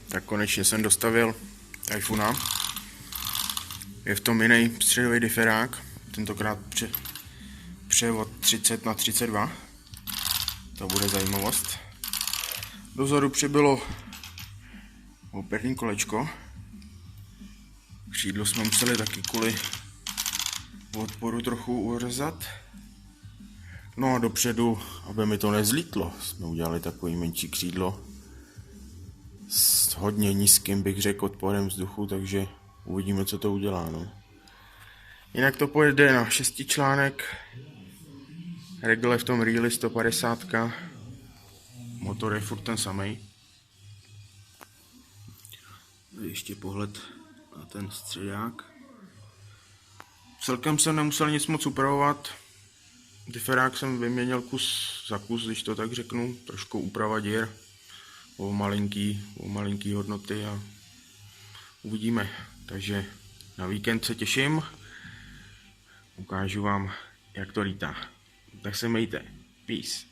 Tak konečně jsem dostavil Typhoona. Je v tom jiný středový diferák, tentokrát převod 30x32. To bude zajímavost. Dozadu přibylo operní kolečko. Křídlo jsme museli taky kvůli odporu trochu uřezat. No a dopředu, aby mi to nezlítlo, jsme udělali takový menší křídlo s hodně nízkým, bych řekl, odporem vzduchu, takže uvidíme, co to udělá. No. Jinak to pojede na 6 článek, regle v tom Reely 150, motor je furt ten samej. Ještě pohled na ten středák. Celkem jsem nemusel nic moc upravovat. Diferák jsem vyměnil kus za kus, když to tak řeknu. Trošku úprava děr o malinký hodnoty a uvidíme. Takže na víkend se těším. Ukážu vám, jak to lítá. Tak se mějte. Peace.